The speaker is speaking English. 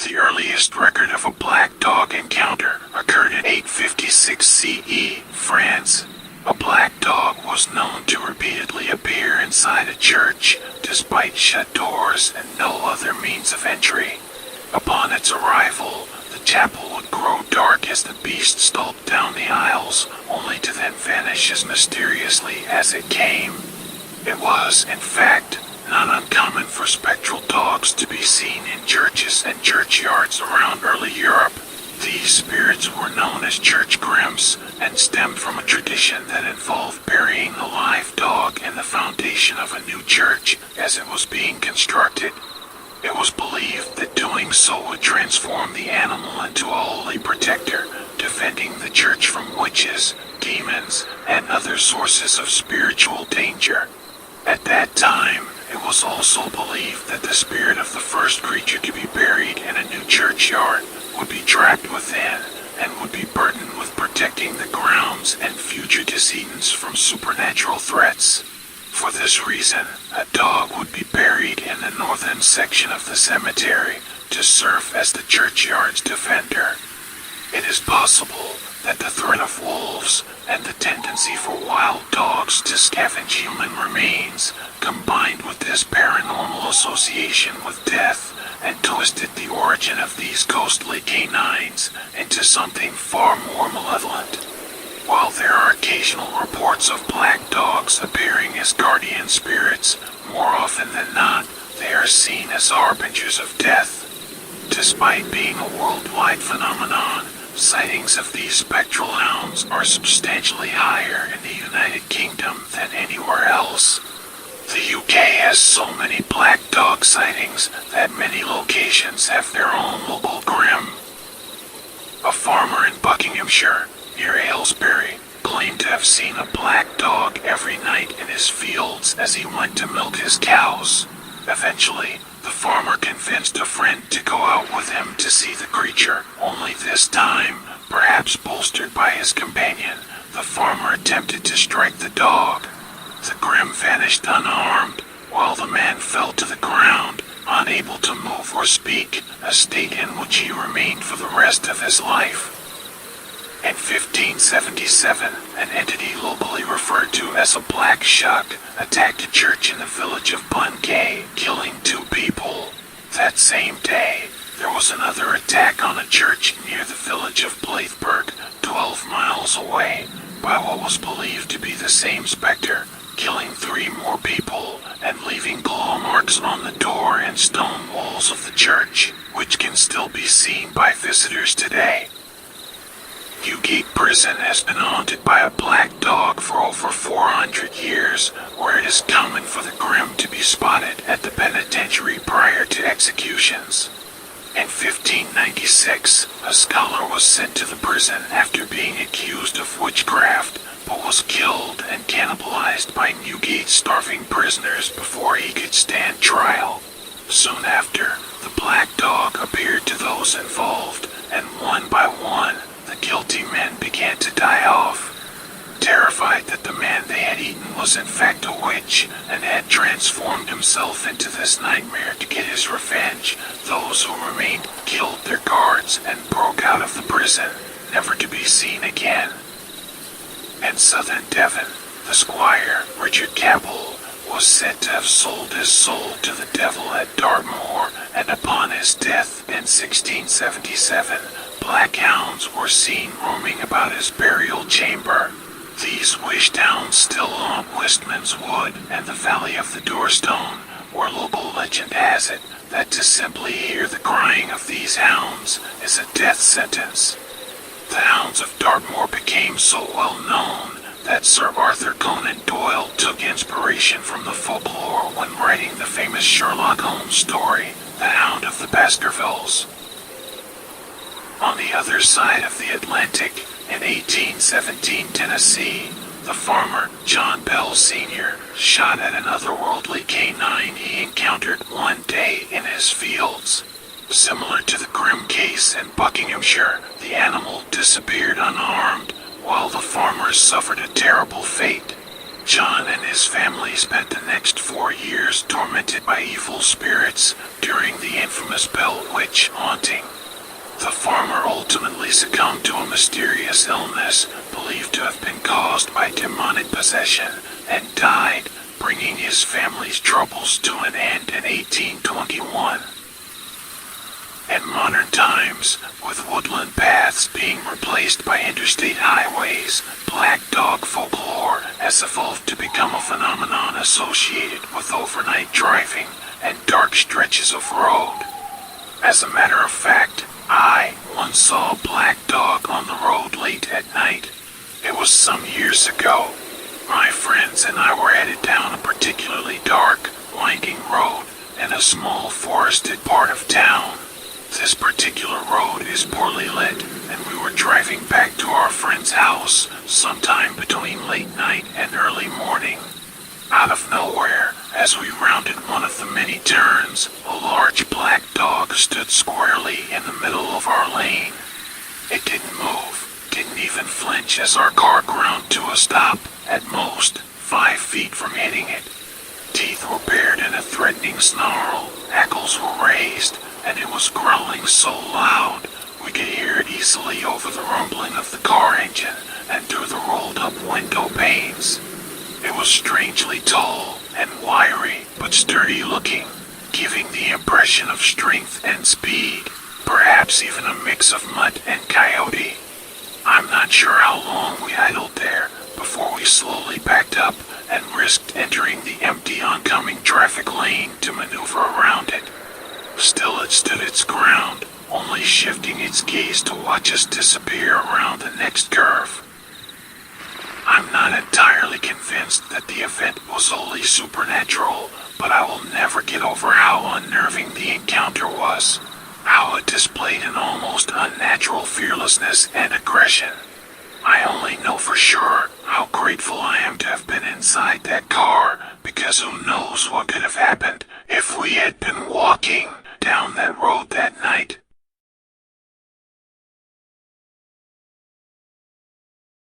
The earliest record of a black dog encounter occurred in 856 CE, France. A black dog was known to repeatedly appear inside a church, despite shut doors and no other means of entry. Upon its arrival, the chapel would grow dark as the beast stalked down the aisles, only to then vanish as mysteriously as it came. It was, in fact, not uncommon for spectral dogs to be seen in churches and churchyards around early Europe. These spirits were known as church grimps and stemmed from a tradition that involved burying a live dog in the foundation of a new church as it was being constructed. It was believed that doing so would transform the animal into a holy protector, defending the church from witches, demons, and other sources of spiritual danger. At that time, it was also believed that the spirit of the first creature to be buried in a new churchyard would be trapped within and would be burdened with protecting the grounds and future decedents from supernatural threats. For this reason, a dog would be buried in the northern section of the cemetery to serve as the churchyard's defender. It is possible that the threat of wolves and the tendency for wild dogs to scavenge human remains combined with this paranormal association with death and twisted the origin of these ghostly canines into something far more malevolent. While there are occasional reports of black dogs appearing as guardian spirits, more often than not, they are seen as harbingers of death. Despite being a worldwide phenomenon, sightings of these spectral hounds are substantially higher in the United Kingdom than anywhere else. The UK has so many black dog sightings that many locations have their own local grim. A farmer in Buckinghamshire, near Aylesbury, claimed to have seen a black dog every night in his fields as he went to milk his cows. Eventually, the farmer convinced a friend to go out with him to see the creature, only this time, perhaps bolstered by his companion, the farmer attempted to strike the dog. The grim vanished unharmed, while the man fell to the ground, unable to move or speak, a state in which he remained for the rest of his life. In 1577, an entity locally referred to as a black shuck attacked a church in the village of Bungay, killing 2 people. That same day, there was another attack on a church near the village of Blaithburg, 12 miles away, by what was believed to be the same specter, killing 3 more people and leaving claw marks on the door and stone walls of the church, which can still be seen by visitors today. Newgate Prison has been haunted by a black dog for over 400 years, where it is common for the grim to be spotted at the penitentiary prior to executions. In 1596, a scholar was sent to the prison after being accused of witchcraft, but was killed and cannibalized by Newgate's starving prisoners before he could stand trial. Soon after, the black dog appeared to those involved, and one by one, the guilty men began to die off. Terrified that the man they had eaten was in fact a witch and had transformed himself into this nightmare to get his revenge, those who remained killed their guards and broke out of the prison, never to be seen again. In southern Devon, the squire, Richard Capel, was said to have sold his soul to the devil at Dartmoor, and upon his death in 1677, black hounds were seen roaming about his burial chamber. These wished hounds still haunt Westman's Wood and the Valley of the Doorstone, where local legend has it that to simply hear the crying of these hounds is a death sentence. The hounds of Dartmoor became so well known that Sir Arthur Conan Doyle took inspiration from the folklore when writing the famous Sherlock Holmes story, The Hound of the Baskervilles. On the other side of the Atlantic, in 1817 Tennessee, the farmer, John Bell Sr., shot at an otherworldly canine he encountered one day in his fields. Similar to the grim case in Buckinghamshire, the animal disappeared unharmed, while the farmer suffered a terrible fate. John and his family spent the next 4 years years tormented by evil spirits during the infamous Bell Witch haunting. The farmer ultimately succumbed to a mysterious illness believed to have been caused by demonic possession and died, bringing his family's troubles to an end in 1821. In modern times, with woodland paths being replaced by interstate highways, black dog folklore has evolved to become a phenomenon associated with overnight driving and dark stretches of road. As a matter of fact, I once saw a black dog on the road late at night. It was some years ago. My friends and I were headed down a particularly dark, winding road in a small forested part of town. This particular road is poorly lit, and we were driving back to our friend's house sometime between late night and early morning. Out of nowhere, as we rounded one of the many turns, a large black dog stood squarely in the middle of our lane. It didn't move, didn't even flinch as our car ground to a stop, at most 5 feet from hitting it. Teeth were bared in a threatening snarl, hackles were raised, and it was growling so loud we could hear it easily over the rumbling of the car engine and through the rolled-up window panes. It was strangely tall and wiry, but sturdy-looking, giving the impression of strength and speed, perhaps even a mix of mutt and coyote. I'm not sure how long we idled there before we slowly backed up and risked entering the empty oncoming traffic lane to maneuver around it. Still it stood its ground, only shifting its gaze to watch us disappear around the next curve. I'm not entirely convinced that the event was wholly supernatural, but I will never get over how unnerving the encounter was, how it displayed an almost unnatural fearlessness and aggression. I only know for sure how grateful I am to have been inside that car, because who knows what could have happened if we had been walking down that road that night.